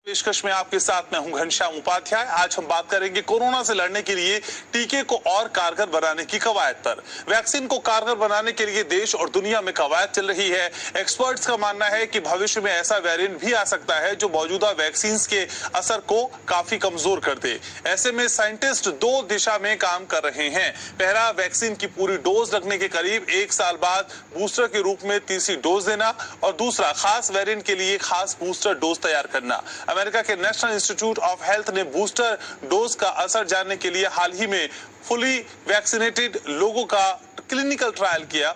पेशकश में आपके साथ मैं हूं घनश्याम उपाध्याय। आज हम बात करेंगे कोरोना से लड़ने के लिए टीके को और कारगर बनाने की कवायद पर। वैक्सीन को कारगर बनाने के लिए देश और दुनिया में कवायद चल रही है। एक्सपर्ट्स का मानना है कि भविष्य में ऐसा वेरिएंट भी आ सकता है जो मौजूदा वैक्सीन के असर को काफी कमजोर कर दे। ऐसे में साइंटिस्ट दो दिशा में काम कर रहे हैं। पहला, वैक्सीन की पूरी डोज लगने के करीब 1 साल बाद बूस्टर के रूप में तीसरी डोज देना, और दूसरा, खास वेरिएंट के लिए खास बूस्टर डोज तैयार करना। अमेरिका के नेशनल इंस्टीट्यूट ऑफ हेल्थ ने बूस्टर डोज का असर जानने के लिए हाल ही में फुली वैक्सीनेटेड लोगों का क्लिनिकल ट्रायल किया।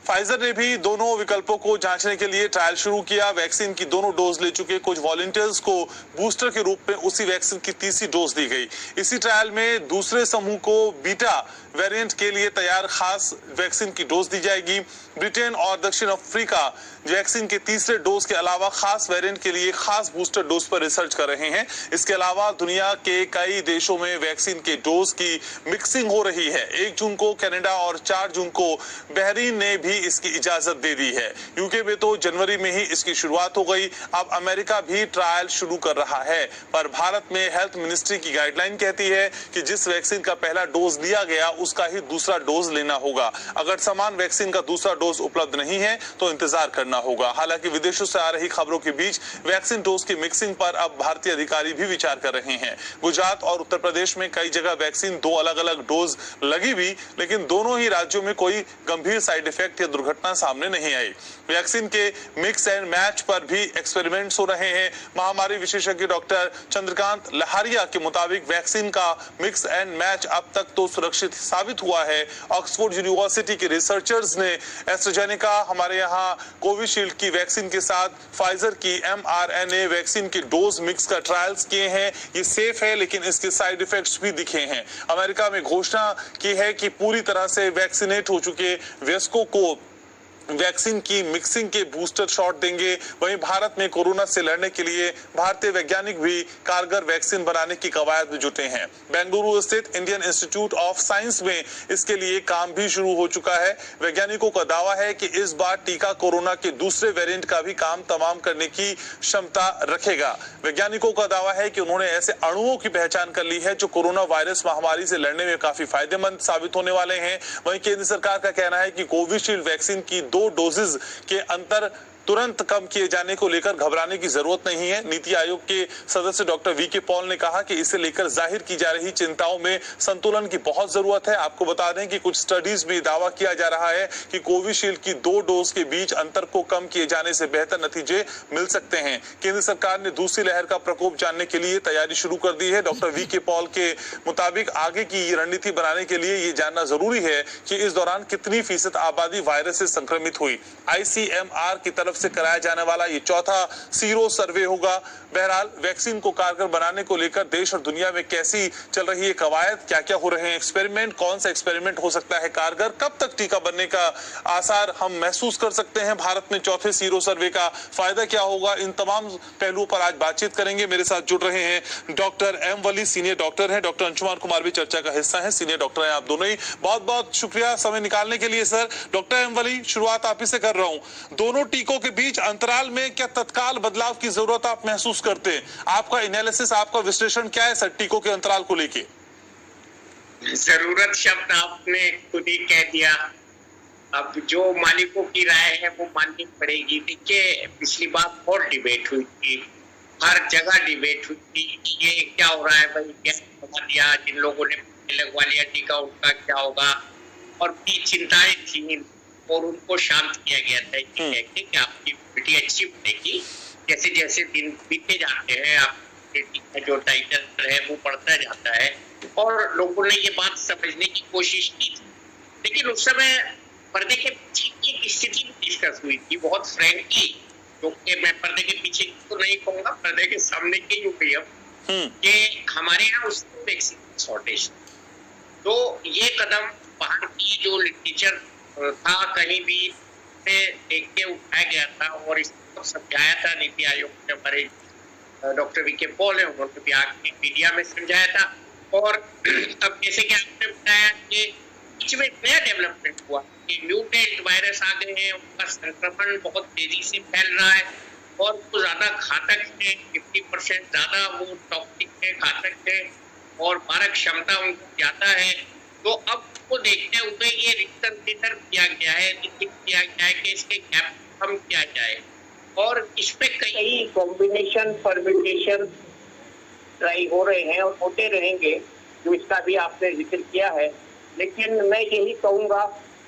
फाइजर ने भी दोनों विकल्पों को जांचने के लिए ट्रायल शुरू किया। वैक्सीन की दोनों डोज ले चुके कुछ वॉलंटियर्स को बूस्टर के रूप में उसी वैक्सीन की तीसरी डोज दी गई। इसी ट्रायल में दूसरे समूह को बीटा वेरिएंट के लिए तैयार खास वैक्सीन की डोज दी जाएगी। ब्रिटेन और दक्षिण अफ्रीका वैक्सीन के तीसरे डोज के अलावा खास वेरिएंट के लिए खास बूस्टर डोज पर रिसर्च कर रहे हैं। इसके अलावा दुनिया के कई देशों में वैक्सीन के डोज की मिक्सिंग हो रही है। 1 जून को कनाडा और 4 जून को बहरीन ने भी इसकी इजाजत दे दी है। यूके में तो जनवरी में ही इसकी शुरुआत हो गई। अब अमेरिका भी ट्रायल शुरू कर रहा है, पर भारत में हेल्थ मिनिस्ट्री की गाइडलाइन कहती है कि जिस वैक्सीन का पहला डोज लिया गया उसका ही दूसरा डोज लेना होगा। अगर समान वैक्सीन का दूसरा डोज उपलब्ध नहीं है तो इंतजार करना होगा। हालांकि विदेशों से आ रही खबरों के बीच वैक्सीन डोज की मिक्सिंग पर अब भारतीय अधिकारी भी विचार कर रहे हैं। गुजरात और उत्तर प्रदेश में कई जगह वैक्सीन 2 अलग-अलग डोज लगी भी, लेकिन दोनों ही राज्यों में कोई गंभीर साइड इफेक्ट या दुर्घटना सामने नहीं आई। वैक्सीन के मिक्स एंड मैच पर भी एक्सपेरिमेंट्स हो रहे हैं। महामारी विशेषज्ञ डॉक्टर चंद्रकांत लहारिया के मुताबिक वैक्सीन का मिक्स एंड मैच अब तक तो सुरक्षित साबित हुआ है। ऑक्सफोर्ड यूनिवर्सिटी के रिसर्चर्स ने एस्ट्राजेनेका, हमारे यहाँ कोविशील्ड की वैक्सीन के साथ फाइजर की mRNA वैक्सीन के डोज मिक्स का ट्रायल्स किए हैं। ये सेफ है, लेकिन इसके साइड इफेक्ट्स भी दिखे हैं। अमेरिका में घोषणा की है कि पूरी तरह से वैक्सीनेट हो चुके वयस्कों को वैक्सीन की मिक्सिंग के बूस्टर शॉट देंगे। वहीं भारत में कोरोना से लड़ने के लिए भारतीय वैज्ञानिक भी कारगर वैक्सीन बनाने की कवायद में जुटे हैं। बेंगलुरु स्थित इंडियन इंस्टीट्यूट ऑफ साइंस में इसके लिए काम भी शुरू हो चुका है। वैज्ञानिकों का दावा है कि इस बार टीका कोरोना के दूसरे वेरिएंट का भी काम तमाम करने की क्षमता रखेगा। वैज्ञानिकों का दावा है कि उन्होंने ऐसे अणुओं की पहचान कर ली है जो कोरोना वायरस महामारी से लड़ने में काफी फायदेमंद साबित होने वाले हैं। वहीं केंद्र सरकार का कहना है कि कोविशील्ड वैक्सीन की 2 डोजेज के अंतर तुरंत कम किए जाने को लेकर घबराने की जरूरत नहीं है। नीति आयोग के सदस्य डॉक्टर वी के पॉल ने कहा कि इसे लेकर जाहिर की जा रही चिंताओं में संतुलन की बहुत जरूरत है। आपको बता दें कि कुछ स्टडीज में दावा किया जा रहा है कि कोविशील्ड की 2 डोज के बीच अंतर को कम किए जाने से बेहतर नतीजे मिल सकते हैं। केंद्र सरकार ने दूसरी लहर का प्रकोप जानने के लिए तैयारी शुरू कर दी है। डॉक्टर वी के पॉल के मुताबिक आगे की रणनीति बनाने के लिए ये जानना जरूरी है कि इस दौरान कितनी फीसद आबादी वायरस से संक्रमित हुई। ICMR की तरफ से कराया जाने वाला ये चौथा सीरो सर्वे होगा। बहरहाल, वैक्सीन को कारगर बनाने को लेकर देश और दुनिया में कैसी चल रही है कवायद, क्या क्या हो रहे हैं एक्सपेरिमेंट, कौन सा एक्सपेरिमेंट हो सकता है कारगर, कब तक टीका बनने का आसार हम महसूस कर सकते हैं, भारत में चौथे सीरो सर्वे का फायदा क्या होगा, इन तमाम पहलुओं पर आज बातचीत करेंगे। मेरे साथ जुड़ रहे हैं डॉक्टर एम वली, सीनियर डॉक्टर हैं। डॉक्टर अंशुमान कुमार भी चर्चा का हिस्सा है, सीनियर डॉक्टर हैं आप दोनों ही। बहुत बहुत शुक्रिया समय निकालने के लिए सर। डॉक्टर एम वली, शुरुआत आप ही से कर रहा हूं। दोनों टीकों के बीच अंतराल में क्या तत्काल बदलाव की जरूरत आप महसूस करते हैं? आपका एनालिसिस, आपका विश्लेषण क्या है सर टीकों के अंतराल को लेके? जरूरत शब्द आपने खुद ही कह दिया। अब जो मालिकों की राय है वो माननी पड़ेगी। देखिए, पिछली बार बहुत डिबेट हुई थी, हर जगह डिबेट हुई थी कि ये क्या हो रहा है भाई, क्या लगवा दिया, जिन लोगों ने लगवा लिया टीका उनका क्या होगा, और भी चिंताएं थी और उनको शांत किया गया था कि आपकी इम्यूनिटी अच्छी बनेगी। जैसे जैसे दिन बीते जाते हैं आपका जो टाइटल है वो बढ़ता जाता है, और लोगों ने ये बात समझने की कोशिश की थी। लेकिन उस समय पर्दे के पीछे की एक स्थिति डिस्कस हुई थी बहुत फ्रैंकली, क्योंकि मैं पर्दे के पीछे तो नहीं कहूंगा, पर्दे के सामने की जो कि हमारे यहाँ उस वैक्सीन शॉर्टेज। तो ये कदम बाहर की जो लिटरेचर था कहीं भी देख के उठाया गया था और इसको समझाया था नीति आयोग के हमारे डॉक्टर वी के पॉल है, उन्होंने भी आगे मीडिया में समझाया था। और अब जैसे कि आपने बताया कि बीच में नया डेवलपमेंट हुआ कि म्यूटेंट वायरस आ गए हैं, उनका संक्रमण बहुत तेजी से फैल रहा है, और वो ज्यादा घातक है, 50% ज्यादा वो टॉक्सिक है, घातक है और मारक क्षमता उनको ज्यादा है। तो अब वो देखते हुए ये रिकंसिडर किया गया है, लिखित किया गया है कि इसके गैप कम किया जाए और इसमें कई कॉम्बिनेशन परम्यूटेशन ट्राई हो रहे हैं और होते रहेंगे, जो इसका भी आपने जिक्र किया है। लेकिन मैं यही कहूंगा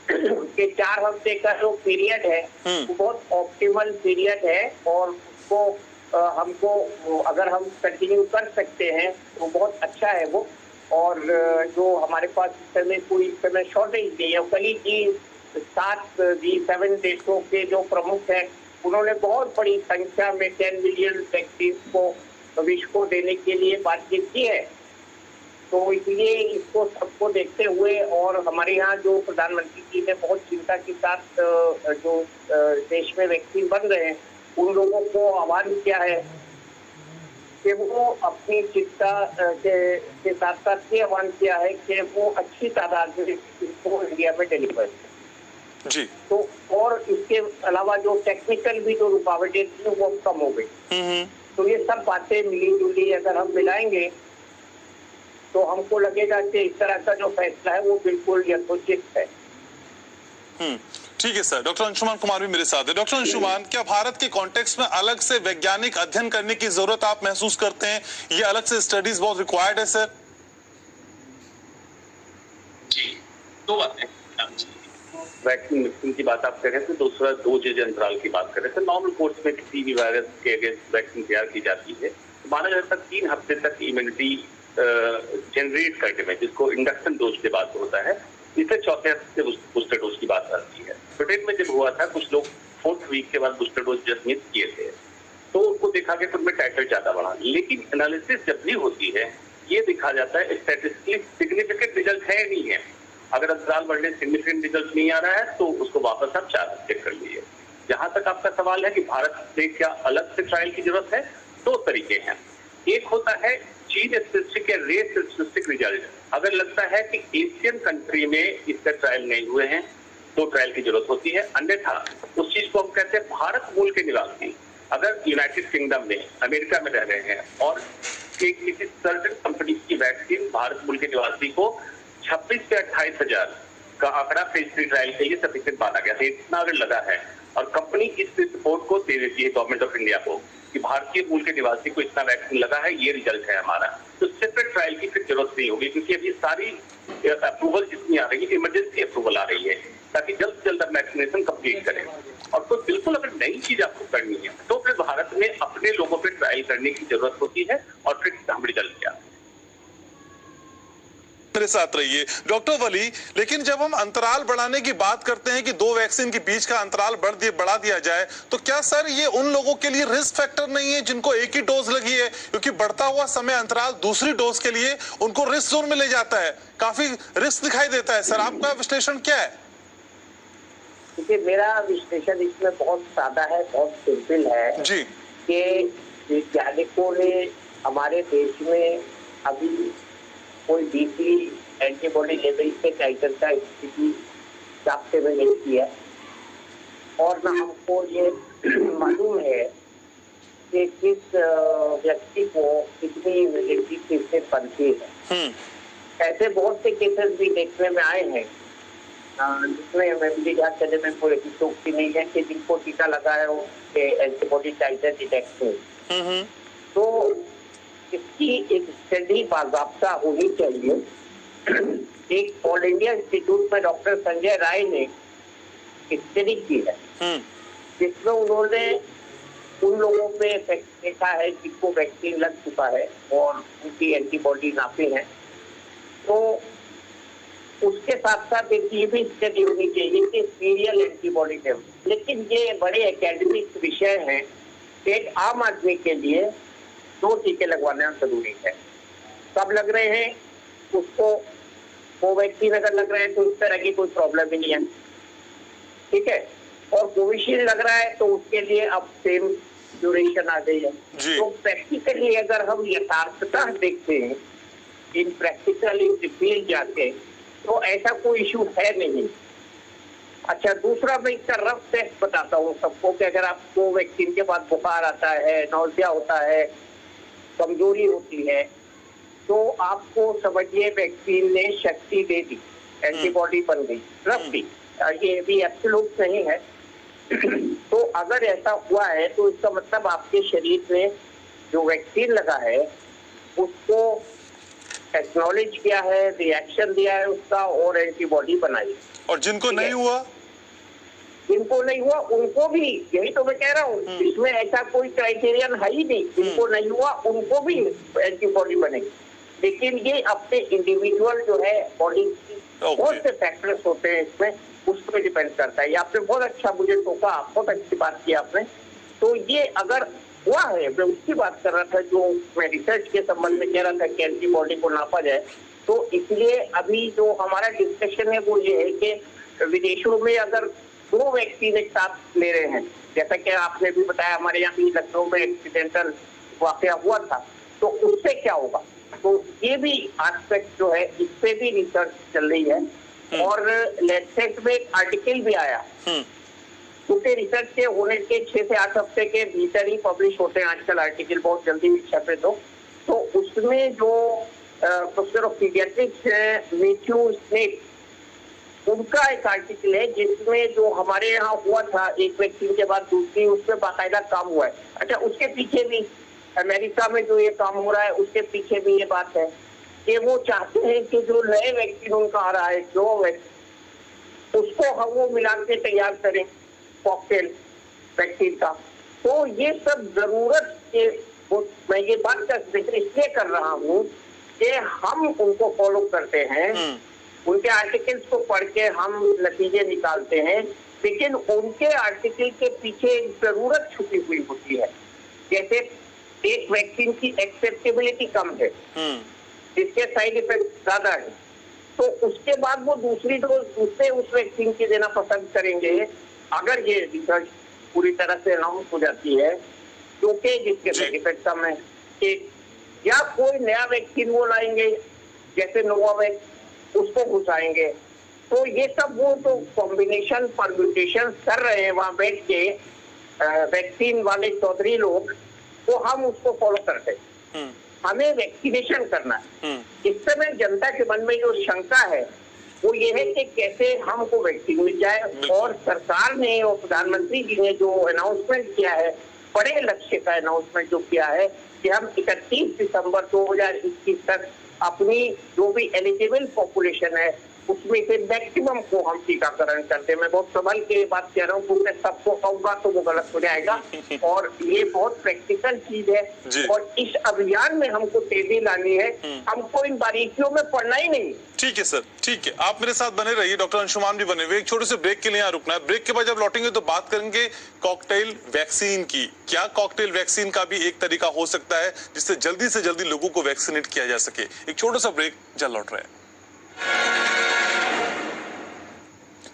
कि 4 हफ्ते का जो पीरियड है वो बहुत ऑप्टिमल पीरियड है और उसको हमको अगर हम कंटिन्यू कर सकते हैं तो बहुत अच्छा है वो। और जो हमारे पास इस समय कोई इस समय शॉर्टेज नहीं है। कल ही G7 देशों के जो प्रमुख हैं उन्होंने बहुत बड़ी संख्या में 10 मिलियन वैक्सीन को विश्व को देने के लिए बातचीत की है। तो इसलिए इसको सबको देखते हुए और हमारे यहाँ जो प्रधानमंत्री जी ने बहुत चिंता के साथ जो देश में वैक्सीन बन रहे हैं उन लोगों को आह्वान किया है कि वो अपनी चिंता के साथ साथ ये आह्वान किया है कि वो अच्छी तादाद में इसको इंडिया में डिलीवर जी। तो और इसके अलावा जो टेक्निकल भी जो रुकावटें थी वो कम हो गई। तो ये सब बातें मिली जुली अगर हम मिलाएंगे तो हमको लगेगा कि इस तरह का जो फैसला है वो बिल्कुल यथोचित है। ठीक है सर। डॉक्टर अंशुमान कुमार भी मेरे साथ है। डॉक्टर अंशुमान, क्या भारत के कॉन्टेक्स्ट में अलग से वैज्ञानिक अध्ययन करने की जरूरत आप महसूस करते हैं? ये अलग से स्टडीज बहुत रिक्वायर्ड है सर? जी, दो बातें। वैक्सीन मिक्सिंग की बात आप कर रहे थे, दूसरा डोज अंतराल की बात कर रहे थे। नॉर्मल कोर्स में किसी भी वायरस के अगेंस्ट वैक्सीन तैयार की जाती है तो माना जाता है 3 हफ्ते तक इम्यूनिटी जनरेट करने में, जिसको इंडक्शन डोज की बात होता है, इससे 4थे हफ्ते बूस्टर डोज की बात आती है। ब्रिटेन में जब हुआ था कुछ लोग 4th वीक के बाद बूस्टर डोज जस्ट मिस किए थे तो उनको देखा गया तो उनमें टाइटर ज्यादा बढ़ा। लेकिन एनालिसिस जब भी होती है ये दिखा जाता है स्टैटिस्टिकली सिग्निफिकेंट रिजल्ट है नहीं है। अगर अंतराल बढ़ने सिग्निफिकेंट रिजल्ट नहीं आ रहा है तो उसको वापस आप 4 हफ्ते कर लीजिए। जहां तक आपका सवाल है कि भारत से क्या अलग से ट्रायल की जरूरत है, 2 तरीके हैं। एक होता है जीन स्पेसिफिक या रेस स्पेसिफिक रिजल्ट। अगर लगता है कि एशियन कंट्री में इसका ट्रायल नहीं हुए हैं तो ट्रायल की जरूरत होती है। अन्यथा उस चीज को हम कहते हैं भारत मूल के निवासी अगर यूनाइटेड किंगडम में, अमेरिका में रह रहे हैं और किसी सर्टेन कंपनी की वैक्सीन भारत मूल के निवासी को 26 से 28 हजार का आंकड़ा फेज 3 ट्रायल के लिए सफिशिएंट माना गया था। इतना अगर लगा है और कंपनी इस रिपोर्ट को दे देती है गवर्नमेंट ऑफ इंडिया को कि भारतीय मूल के निवासी को इतना वैक्सीन लगा है, ये रिजल्ट है हमारा, तो सेपरेट ट्रायल की फिर जरूरत नहीं होगी क्योंकि अभी सारी अप्रूवल जितनी आ रही है इमरजेंसी अप्रूवल आ रही है ताकि जल्द से जल्द वैक्सीनेशन कंप्लीट करें। और तो बिल्कुल अगर नई चीज आपको करनी है तो फिर भारत में अपने लोगों पर ट्रायल करने की जरूरत होती है और फिर हम रिजल्ट क्या मेरे साथ रहिए। डॉक्टर वली, लेकिन जब हम अंतराल बढ़ाने की बात करते हैं कि 2 वैक्सीन के बीच का अंतराल बढ़ा दिया जाए तो क्या सर ये उन लोगों के लिए रिस्क फैक्टर नहीं है जिनको एक ही डोज लगी है? क्योंकि बढ़ता हुआ समय अंतराल दूसरी डोज के लिए उनको रिस्क जोन में ले जाता है, काफी रिस्क दिखाई देता है। सर आपका विश्लेषण क्या है? देखिए, मेरा विश्लेषण इसमें बहुत सादा है, बहुत सिंपल है जी कि वैज्ञानिकों ने हमारे देश में अभी कोई बीसी एंटीबॉडी लेवल के टाइटर का स्थिति जाप्ते में नहीं किया और ना हमको ये मालूम है कि किस व्यक्ति को कितनी इम्यूनिटी किससे बनती है। ऐसे बहुत से केसेस भी देखने में आए हैं जिसमें मेमोरी याद करने में कोई अतिशोक्ति नहीं है कि जिनको टीका लगा है उसके एंटीबॉडी टाइटर डिटेक्ट हो। तो इसकी एक स्टडी बाकायदा होनी चाहिए। एक ऑल इंडिया इंस्टीट्यूट में डॉक्टर संजय राय ने स्टडी की है जिसमें उन्होंने उन लोगों पे इफेक्ट देखा है जिनको वैक्सीन लग चुका है और उनकी एंटीबॉडी नापी है। तो उसके साथ साथ एक ये भी स्टडी होनी चाहिए कि सीरियल एंटीबॉडी लेवल। लेकिन ये बड़े एकेडमिक विषय हैं, एक आम आदमी के लिए 2 टीके लगवाना जरूरी है। सब लग रहे हैं उसको कोवैक्सीन अगर लग रहा है तो इस तरह की कोई प्रॉब्लम ही नहीं है, ठीक है। और कोविशील्ड लग रहा है तो उसके लिए अब सेम ड्यूरेशन आ गई है। तो प्रैक्टिकली अगर हम यथार्थता देखते हैं इन प्रैक्टिकल इन फील्ड जाके तो ऐसा कोई इशू है नहीं। अच्छा, दूसरा मैं इसका रफ टेस्ट बताता हूँ सबको कि अगर आपको वैक्सीन के बाद बुखार आता है, नौसिया होता है, कमजोरी होती है, तो आपको समझिए वैक्सीन ने शक्ति दे दी, एंटीबॉडी बन गई, रफली, ये भी एब्सोल्यूट नहीं है। तो अगर ऐसा हुआ है तो इसका मतलब आपके शरीर में जो वैक्सीन लगा है उसको एक्नॉलेज किया है, रिएक्शन दिया है उसका और एंटीबॉडी बनाई। और जिनको नहीं हुआ, जिनको नहीं हुआ उनको भी, यही तो मैं कह रहा हूँ, इसमें ऐसा कोई क्राइटेरियन है ही नहीं, जिनको नहीं हुआ उनको भी एंटीबॉडी बनेगी। लेकिन ये अपने इंडिविजुअल जो है बॉडी की बहुत से फैक्टर्स होते हैं इसमें, उस पर डिपेंड करता है। ये आपने बहुत अच्छा मुझे टोका, बहुत अच्छी बात की आपने। तो ये अगर हुआ है, मैं उसकी बात कर रहा था जो मैं रिसर्च के संबंध में कह रहा था कि एंटीबॉडी को नापा जाए, तो इसलिए अभी जो हमारा डिस्कशन है वो ये है कि विदेशों में अगर 2 वैक्सीन एक साथ ले रहे हैं, जैसा कि आपने भी बताया हमारे यहाँ भी लखनऊ में एक्सीडेंटल वाकया हुआ था, तो उससे क्या होगा। तो ये भी एस्पेक्ट जो है इस पे भी रिसर्च चल रही है। और लेंसेट में एक आर्टिकल भी आया, क्योंकि रिसर्च के होने के 6 से 8 हफ्ते के भीतर ही पब्लिश होते हैं आजकल आर्टिकल, बहुत जल्दी भी छपे। तो उसमें जो प्रोफेसर ऑफ पीडियाट्रिक्स है मैथ्यू स्नेप, उनका एक आर्टिकल है जिसमें जो हमारे यहाँ हुआ था एक वैक्सीन के बाद दूसरी, उसमें बाकायदा काम हुआ है। अच्छा, उसके पीछे भी अमेरिका में जो ये काम हो रहा है उसके पीछे भी ये बात है कि वो चाहते हैं कि जो नए वैक्सीन उनका आ रहा है जो उसको हम वो मिला के तैयार करें कॉकटेल वैक्सीन का। तो ये सब जरूरत के, मैं ये बात का जिक्र इसलिए कर रहा हूँ कि हम उनको फॉलो करते हैं, उनके आर्टिकल्स को पढ़ के हम नतीजे निकालते हैं, लेकिन उनके आर्टिकल के पीछे एक जरूरत छुपी हुई होती है। जैसे एक वैक्सीन की एक्सेप्टेबिलिटी कम है, जिसके साइड इफेक्ट ज्यादा है, तो उसके बाद वो दूसरी डोज दूसरे उस वैक्सीन की देना पसंद करेंगे अगर ये रिसर्च पूरी तरह से अनाउंस हो जाती है, क्योंकि जिसके साइड इफेक्ट कम है। कि या कोई नया वैक्सीन वो लाएंगे जैसे नोवावैक्स, उसको घुसाएंगे। तो ये सब वो तो कॉम्बिनेशन परम्यूटेशन कर रहे हैं वहां बैठ के वैक्सीन वाले चौधरी लोग, तो हम उसको फॉलो करते हैं। हमें वैक्सीनेशन करना है। इस समय जनता के मन में जो शंका है वो ये है कि कैसे हमको वैक्सीन मिल जाए, और सरकार ने और प्रधानमंत्री जी ने जो अनाउंसमेंट किया है, बड़े लक्ष्य का अनाउंसमेंट जो किया है कि हम 31 दिसंबर 2021 तक अपनी जो भी एलिजिबल पॉपुलेशन है उसमें से मैक्सिमम को हम टीकाकरण करते हैं। मैं बहुत संभल के बात कह रहा हूँ क्योंकि सबको कहूंगा तो वो गलत हो जाएगा, और ये बहुत प्रैक्टिकल चीज है और इस अभियान में हमको तेजी लानी है, हमको इन बारीकियों में पड़ना ही नहीं। ठीक है सर, ठीक है, आप मेरे साथ बने रहिए, डॉक्टर अंशुमान भी बने हुए। एक छोटे से ब्रेक के लिए यहाँ रुकना है, ब्रेक के बाद जब लौटेंगे तो बात करेंगे कॉकटेल वैक्सीन की। क्या कॉकटेल वैक्सीन का भी एक तरीका हो सकता है जिससे जल्दी से जल्दी लोगों को वैक्सीनेट किया जा सके। एक छोटा सा ब्रेक, जल्द लौट रहे हैं।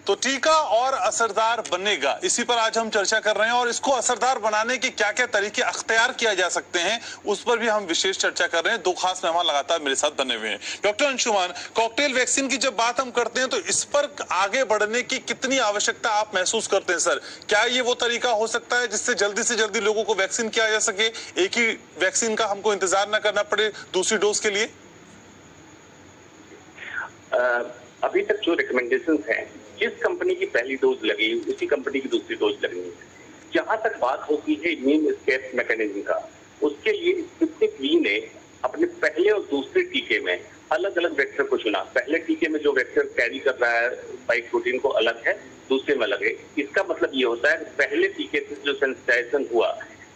तो टीका और असरदार बनेगा, इसी पर आज हम चर्चा कर रहे हैं, और इसको असरदार बनाने के क्या क्या तरीके अख्तियार किया जा सकते हैं उस पर भी हम विशेष चर्चा कर रहे हैं। 2 खास मेहमान लगातार मेरे साथ बने हुए हैं। डॉक्टर अंशुमान, कॉकटेल वैक्सीन की जब बात हम करते हैं तो इस पर आगे बढ़ने की कितनी आवश्यकता आप महसूस करते हैं सर? क्या ये वो तरीका हो सकता है जिससे जल्दी से जल्दी लोगों को वैक्सीन किया जा सके, एक ही वैक्सीन का हमको इंतजार न करना पड़े दूसरी डोज के लिए? अभी तक जो रिकमेंडेशंस हैं, जिस कंपनी की पहली डोज लगी उसी कंपनी की दूसरी डोज लगनी है। जहां तक बात होती है इम्यून एस्केप मैकेनिज्म का, उसके लिए स्पुतनिक वी ने अपने पहले और दूसरे टीके में अलग अलग वेक्टर को चुना। पहले टीके में जो वेक्टर कैरी कर रहा है स्पाइक प्रोटीन को अलग है, दूसरे में अलग है। इसका मतलब ये होता है पहले टीके से जो सेंसिटाइजेशन हुआ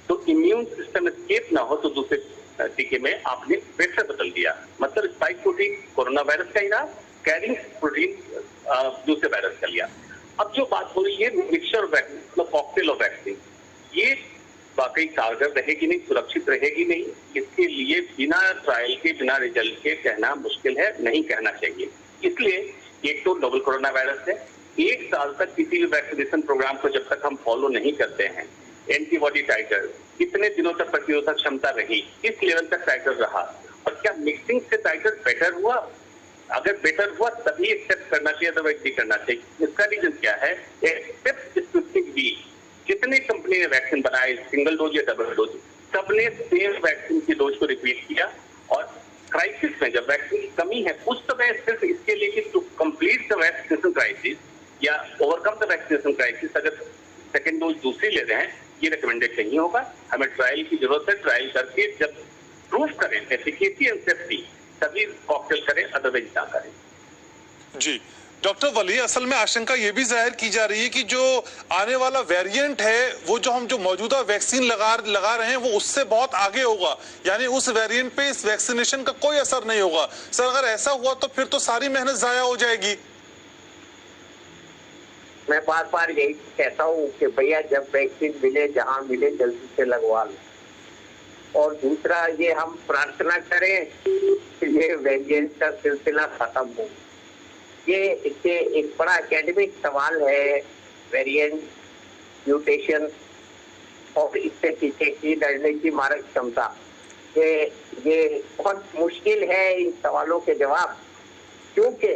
तो इम्यून सिस्टम एस्केप ना हो, तो दूसरे टीके में आपने वेक्टर बदल दिया। मतलब स्पाइक प्रोटीन कोरोना वायरस का ही रहा, कैरिंग प्रोटीन दूसरे वायरस का लिया। अब जो बात हो रही है मिक्सचर वैक्सीन, मतलब कॉकटेल ऑफ वैक्सीन, ये वाकई कारगर रहेगी नहीं, सुरक्षित रहेगी नहीं। इसके लिए बिना ट्रायल के, बिना रिजल्ट के कहना मुश्किल है, नहीं कहना चाहिए। इसलिए एक तो नोवेल कोरोना वायरस है, 1 साल तक किसी भी वैक्सीनेशन प्रोग्राम को जब तक हम फॉलो नहीं करते हैं, एंटीबॉडी टाइटर कितने दिनों तक प्रतिरोधक क्षमता रही, किस लेवल तक टाइटर रहा, और क्या मिक्सिंग से टाइटर बेटर हुआ अगर बेटर हुआ तभी एक्सेप्ट करना चाहिए, अदरवाइज नहीं करना चाहिए। इसका रीजन क्या है, एक्सेप्ट जितने कंपनी ने वैक्सीन बनाए, सिंगल डोज या डबल डोज, सबने सेम वैक्सीन की डोज को रिपीट किया। और क्राइसिस में जब वैक्सीन की कमी है उस समय सिर्फ इसके लिए कि to complete the vaccination crisis या ओवरकम द वैक्सीनेशन क्राइसिस अगर सेकेंड डोज दूसरी ले रहे हैं, ये रिकमेंडेड नहीं होगा। हमें ट्रायल की जरूरत है। ट्रायल करके जब प्रूव करें एफिकेसी एंड सेफ्टी तभी कॉकटेल करें, अदरवाइज ना करें। जी डॉक्टर वली, असल में आशंका ये भी जाहिर की जा रही है कि जो आने वाला वेरिएंट है वो जो मौजूदा वैक्सीन लगा रहे हैं वो उससे बहुत आगे होगा, यानी उस वेरिएंट पे इस वैक्सीनेशन का कोई असर नहीं होगा। सर अगर ऐसा हुआ तो फिर तो सारी मेहनत जाया हो जाएगी। मैं बार बार यही कहता हूँ कि भैया जब वैक्सीन मिले, जहाँ मिले जल्दी से लगवा लो। और दूसरा ये हम प्रार्थना करें कि ये वेरिएंट का सिलसिला खत्म हो। ये इससे एक बड़ा एकेडमिक सवाल है, वेरिएंट, म्यूटेशन और इससे पीछे की लड़ने की मारक क्षमता। ये बहुत मुश्किल है इन सवालों के जवाब, क्योंकि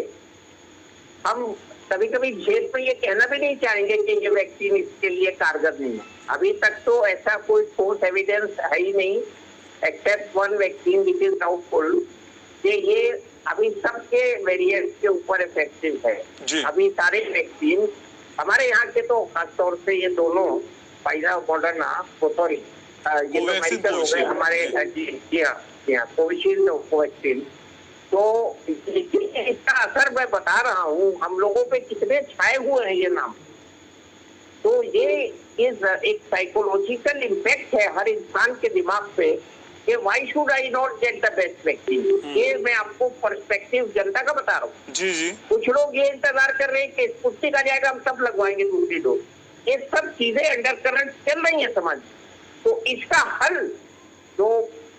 हम कभी कभी झेल में ये कहना भी नहीं चाहेंगे कि ये वैक्सीन इसके लिए कारगर नहीं है। अभी तक तो ऐसा कोई ठोस एविडेंस है ही नहीं, except one vaccine which is doubtful कि ये अभी सबके वेरिएंट के ऊपर इफेक्टिव है। अभी सारे वैक्सीन हमारे यहाँ के तो खासतौर से ये दोनों फाइजर और मॉडर्ना, सॉरी ये तो मेडिकल हो गए हमारे, जी हाँ कोविशील्ड कोवैक्सीन। तो इसका असर मैं बता रहा हूँ, हम लोगों पे कितने छाए हुए हैं ये नाम। तो ये एक साइकोलॉजिकल इम्पैक्ट है हर इंसान के दिमाग पे कि why should I not get the best vaccine. ये मैं आपको पर्सपेक्टिव जनता का बता रहा हूँ। जी जी। कुछ लोग ये इंतजार कर रहे हैं कि स्पुतनिक आ जाएगा हम सब लगवाएंगे दूसरी डोज। ये सब चीजें अंडर करंट चल रही है समाज। तो इसका हल जो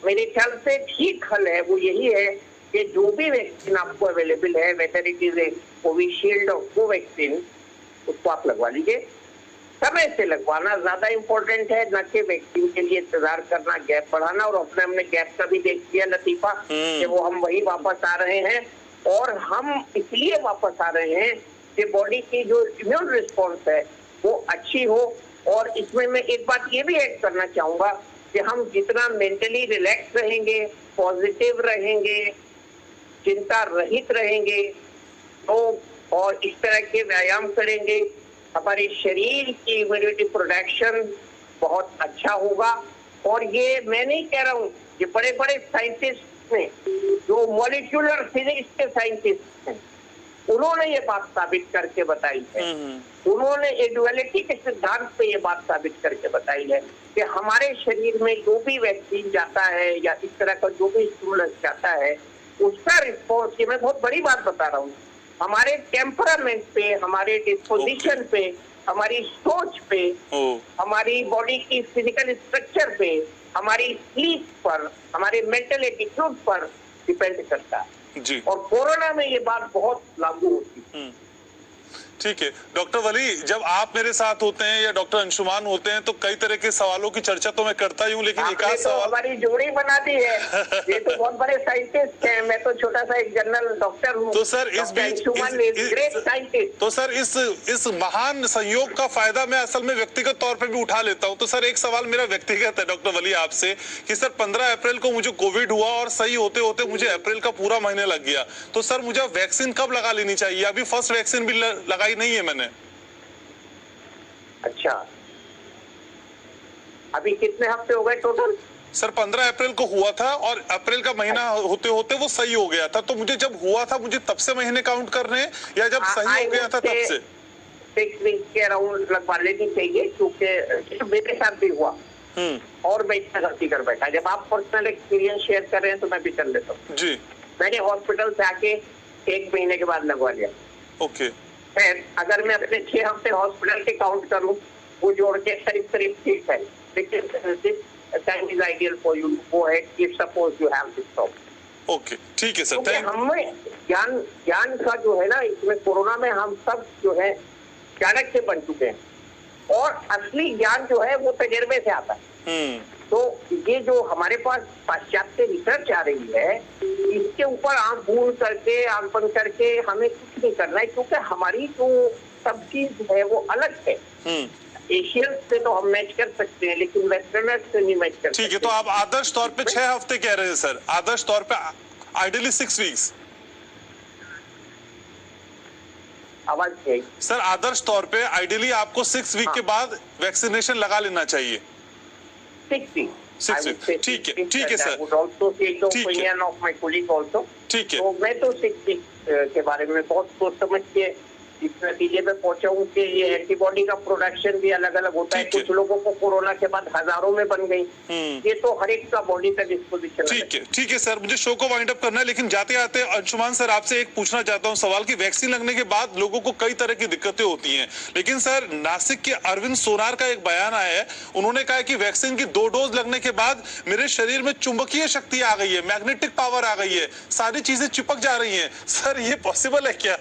मेरे ख्याल से ठीक हल है वो यही है कि जो भी वैक्सीन आपको अवेलेबल है, whether it is a Covishield और कोवैक्सीन, उसको आप लगवा लीजिए। समय से लगवाना ज्यादा इम्पोर्टेंट है, न कि वैक्सीन के लिए इंतजार करना, गैप बढ़ाना। और हमने गैप का भी देख लिया लतीफा कि वो हम वही वापस आ रहे हैं। और हम इसलिए वापस आ रहे हैं कि बॉडी की जो इम्यून रिस्पॉन्स है वो अच्छी हो। और इसमें मैं एक बात ये भी ऐड करना चाहूंगा कि हम जितना मेंटली रिलैक्स रहेंगे, पॉजिटिव रहेंगे, चिंता रहित रहेंगे, तो और इस तरह के व्यायाम करेंगे, हमारे शरीर की इम्यूनिटी प्रोडक्शन बहुत अच्छा होगा। और ये मैं नहीं कह रहा हूँ, ये बड़े बड़े साइंटिस्ट ने, जो मॉलिक्यूलर फिजिक्स के साइंटिस्ट हैं, उन्होंने ये बात साबित करके बताई है। उन्होंने ड्युअलिटी के सिद्धांत पे ये बात साबित करके बताई है कि हमारे शरीर में जो भी वैक्सीन जाता है या इस तरह का जो भी स्टिमुलस जाता है, उसका रिस्पॉन्स, ये मैं बहुत बड़ी बात बता रहा हूँ, हमारे टेम्परामेंट पे, हमारे डिस्पोजिशन पे, हमारी सोच पे, हमारी बॉडी की फिजिकल स्ट्रक्चर पे, हमारी स्लीप पर, हमारे मेंटल एटीट्यूड पर डिपेंड करता है। जी। और कोरोना में ये बात बहुत लागू होती है। ठीक है डॉक्टर वली, जब आप मेरे साथ होते हैं या डॉक्टर अंशुमान होते हैं तो कई तरह के सवालों की चर्चा तो मैं करता ही हूँ, लेकिन एक आध सवाल हमारी जोड़ी बना दी है। ये तो बहुत बड़े साइंटिस्ट हैं, मैं तो छोटा सा एक जनरल डॉक्टर हूँ। तो सर इस बीच ग्रेट साइंटिस्ट। तो सर इस महान संयोग का फायदा मैं असल में व्यक्तिगत तौर पे भी उठा लेता हूँ। तो सर एक सवाल मेरा व्यक्तिगत है डॉक्टर वली आपसे कि सर 15 अप्रैल को मुझे कोविड हुआ और सही होते होते मुझे अप्रैल का पूरा महीने लग गया। तो सर मुझे वैक्सीन कब लगा लेनी चाहिए? अभी फर्स्ट वैक्सीन भी लगाई नहीं है मैंने। अच्छा, अभी कितने हफ्ते हो गए टोटल? सर 15 अप्रैल को हुआ था और अप्रैल का महीना होते होते वो सही हो गया था। तो मुझे जब हुआ था मुझे तब से महीने काउंट करने या जब सही हो गया था तब से? 6 वीक के अराउंड लगवा लेनी चाहिए, क्योंकि मेरे साथ भी हुआ और मैं इतना गलती कर बैठा। जब आप पर्सनल एक्सपीरियंस शेयर कर रहे हैं तो मैं भी कर लेता हूँ। जी, मैंने हॉस्पिटल से आके 1 महीने के बाद लगवा लिया। ओके। अगर मैं अपने 6 हफ्ते हॉस्पिटल के काउंट करूं, वो जोड़ के करीब ठीक है, लेकिन this time is ideal for you to go ahead if suppose you have this problem. Okay, ठीक है सर। हमें ज्ञान का जो है ना, इसमें कोरोना में हम सब जो है चाणक्य बन चुके हैं, और असली ज्ञान जो है वो तजर्बे से आता है। तो ये जो हमारे पास पाश्चात्य रिसर्च आ रही है, इसके ऊपर आंख बूंद करके, आंख बंद करके हमें कुछ नहीं करना है, क्योंकि हमारी जो सब चीज है वो अलग है। एशियन से तो हम मैच कर सकते हैं, लेकिन वेस्टर्नर्स से नहीं मैच कर सकते। ठीक है, तो आप आदर्श तौर पे 6 हफ्ते कह रहे हैं सर, आदर्श तौर पे आइडियली 6 वीक्स। आवाज है सर, आदर्श तौर पे आइडियली आपको 6 वीक के बाद वैक्सीनेशन लगा लेना चाहिए। 6 weeks. 6 weeks. ठीक है, ठीक है सर। ठीक है। तो मैं तो 6 weeks के बारे में बहुत सोच समझ के इस नतीजे पे पहुंचा हूँ कि ये एंटीबॉडी का प्रोडक्शन भी अलग अलग होता है। कुछ लोगों को कोरोना के बाद हजारों में बन गई। ये तो हर एक का बॉडी का डिस्पोजिशन है। ठीक है सर, मुझे शो को वाइंड अप करना है, लेकिन जाते आते अंशुमान सर आपसे एक पूछना चाहता हूँ सवाल कि वैक्सीन लगने के बाद लोगों को कई तरह की दिक्कतें होती हैं, लेकिन सर नासिक के अरविंद सोनार का एक बयान आया है। उन्होंने कहा कि वैक्सीन की 2 डोज लगने के बाद मेरे शरीर में चुंबकीय शक्ति आ गई है, मैग्नेटिक पावर आ गई है, सारी चीजें चिपक जा रही है। सर ये पॉसिबल है क्या?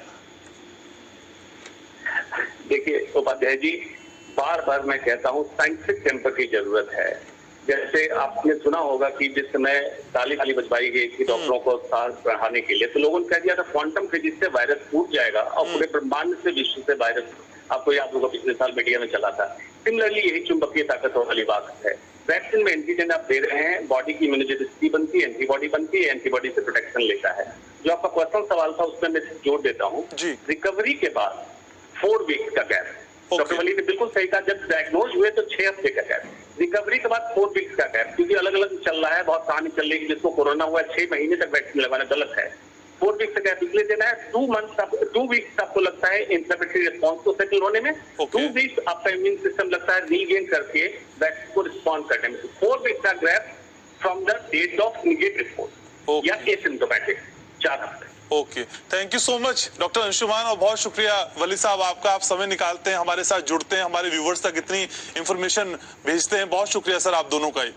देखिए उपाध्याय जी, बार बार मैं कहता हूँ साइंटिफिक टेम्पर की जरूरत है। जैसे आपने सुना होगा कि जिस समय ताली बजवाई गई थी डॉक्टरों को सांस बढ़ाने के लिए, तो लोगों ने कह दिया था क्वांटम फिजिक्स से वायरस फूट जाएगा और पूरे ब्रह्मांड से विश्व से वायरस, आपको याद होगा पिछले साल मीडिया में चला था। सिमिलरली यही चुंबकीय ताकत वाली बात है। वैक्सीन में एंटीजन आप दे रहे हैं, बॉडी की इम्यूनोजेनिसिटी बनती है, एंटीबॉडी बनती है, एंटीबॉडी से प्रोटेक्शन लेता है। जो आपका पर्सनल सवाल था उसमें मैं जोड़ देता हूँ, रिकवरी के बाद 4 वीक्स का गैप। डॉक्टर वली ने बिल्कुल सही कहा, जब डायग्नोज हुए तो 6 हफ्ते का गैप, रिकवरी के बाद 4 वीक्स का गैप, क्योंकि अलग अलग चल रहा है, बहुत कहानी चल रही है। जिसको कोरोना हुआ 6 महीने तक वैक्सीन लगाना गलत है। 4 वीक्स का गैप इसलिए देना है, 2 वीक्स आपको लगता है इंफ्लेमेटरी रिस्पॉन्स को सेटल होने में, 2 वीक्स आपका इम्यून सिस्टम लगता है रीगेन करके वैक्सीन को रिस्पॉन्ड करने में। 4 वीक्स का gap from the date of immediate response या एसिम्प्टोमेटिक, 4 हफ्ते। Okay, thank you so much doctor Anshuman, और बहुत शुक्रिया वली साहब आपका, आप समय निकालते हैं, हमारे साथ जुड़ते हैं, हमारे व्यूवर्स तक इतनी इंफॉर्मेशन भेजते हैं। बहुत शुक्रिया सर आप दोनों का ही।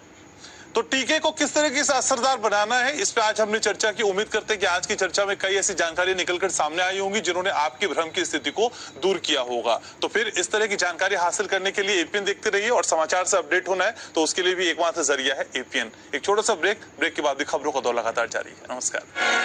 तो टीके को किस तरीके से असरदार बनाना है, इस पे आज हमने चर्चा की। उम्मीद करते हैं कि आज की चर्चा में कई ऐसी जानकारी निकलकर सामने आई होंगी जिन्होंने आपकी भ्रम की स्थिति को दूर किया होगा। तो फिर इस तरह की जानकारी हासिल करने के लिए एपीएन देखते रहिए, और समाचार से अपडेट होना है तो उसके लिए भी एकमात्र जरिया है एपीएन। एक छोटा सा ब्रेक के बाद भी खबरों का दौर लगातार जारी है। नमस्कार।